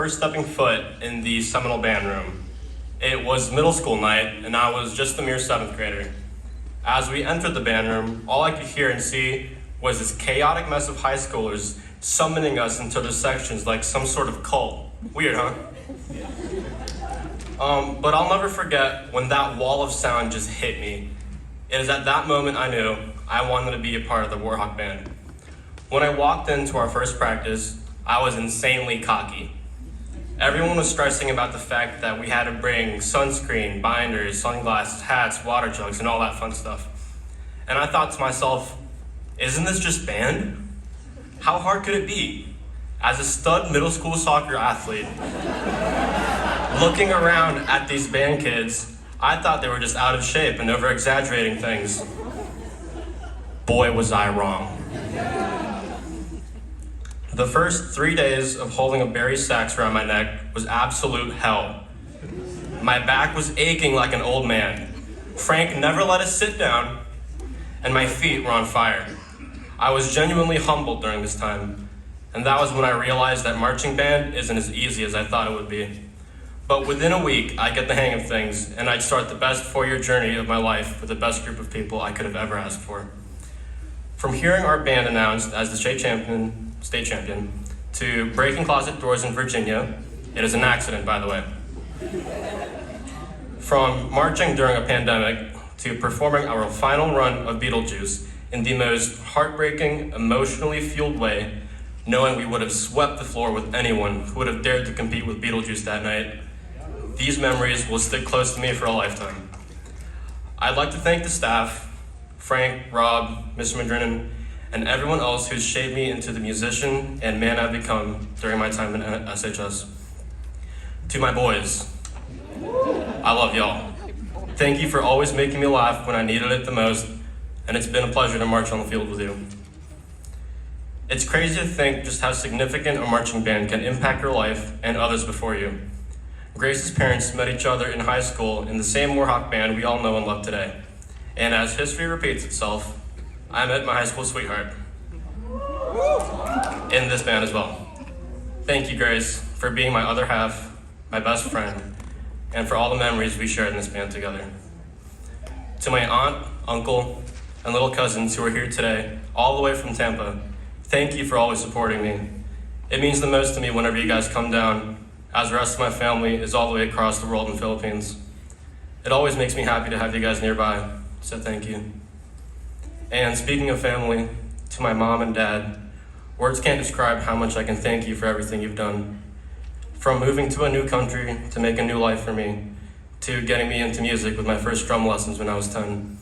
First stepping foot in the Seminole band room. It was middle school night, and I was just a mere 7th grader. As we entered the band room, all I could hear and see was this chaotic mess of high schoolers summoning us into their sections like some sort of cult. Weird, huh? But I'll never forget when that wall of sound just hit me. It is at that moment I knew I wanted to be a part of the Warhawk band. When I walked into our first practice, I was insanely cocky. Everyone was stressing about the fact that we had to bring sunscreen, binders, sunglasses, hats, water jugs, and all that fun stuff. And I thought to myself, isn't this just band? How hard could it be? As a stud middle school soccer athlete, looking around at these band kids, I thought they were just out of shape and over-exaggerating things. Boy, was I wrong. The first 3 days of holding a berry sax around my neck was absolute hell. My back was aching like an old man. Frank never let us sit down, and my feet were on fire. I was genuinely humbled during this time, and that was when I realized that marching band isn't as easy as I thought it would be. But within a week, I get the hang of things, and I'd start the best 4-year journey of my life with the best group of people I could have ever asked for. From hearing our band announced as the state champion, to breaking closet doors in Virginia, it is an accident, by the way. From marching during a pandemic to performing our final run of Beetlejuice in the most heartbreaking, emotionally fueled way, knowing we would have swept the floor with anyone who would have dared to compete with Beetlejuice that night, these memories will stick close to me for a lifetime. I'd like to thank the staff, Frank, Rob, Mr. Madrinan, and everyone else who's shaped me into the musician and man I've become during my time in SHS. To my boys, I love y'all. Thank you for always making me laugh when I needed it the most, and it's been a pleasure to march on the field with you. It's crazy to think just how significant a marching band can impact your life and others before you. Grace's parents met each other in high school in the same Warhawk band we all know and love today. And as history repeats itself, I met my high school sweetheart in this band as well. Thank you, Grace, for being my other half, my best friend, and for all the memories we shared in this band together. To my aunt, uncle, and little cousins who are here today, all the way from Tampa, thank you for always supporting me. It means the most to me whenever you guys come down, as the rest of my family is all the way across the world in the Philippines. It always makes me happy to have you guys nearby, so thank you. And speaking of family, to my mom and dad, words can't describe how much I can thank you for everything you've done. From moving to a new country to make a new life for me, to getting me into music with my first drum lessons when I was 10.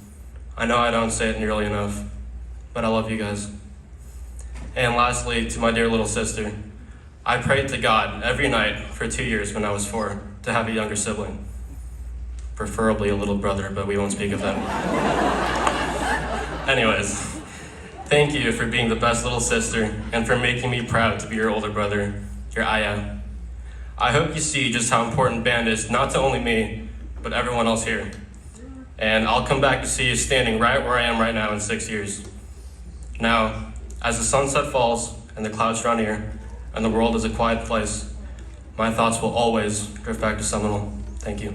I know I don't say it nearly enough, but I love you guys. And lastly, to my dear little sister, I prayed to God every night for 2 years when I was 4 to have a younger sibling. Preferably a little brother, but we won't speak of that. Anyways, thank you for being the best little sister and for making me proud to be your older brother, your Aya. I hope you see just how important band is, not to only me, but everyone else here. And I'll come back to see you standing right where I am right now in 6 years. Now, as the sunset falls and the clouds draw near, and the world is a quiet place, my thoughts will always drift back to Seminole. Thank you.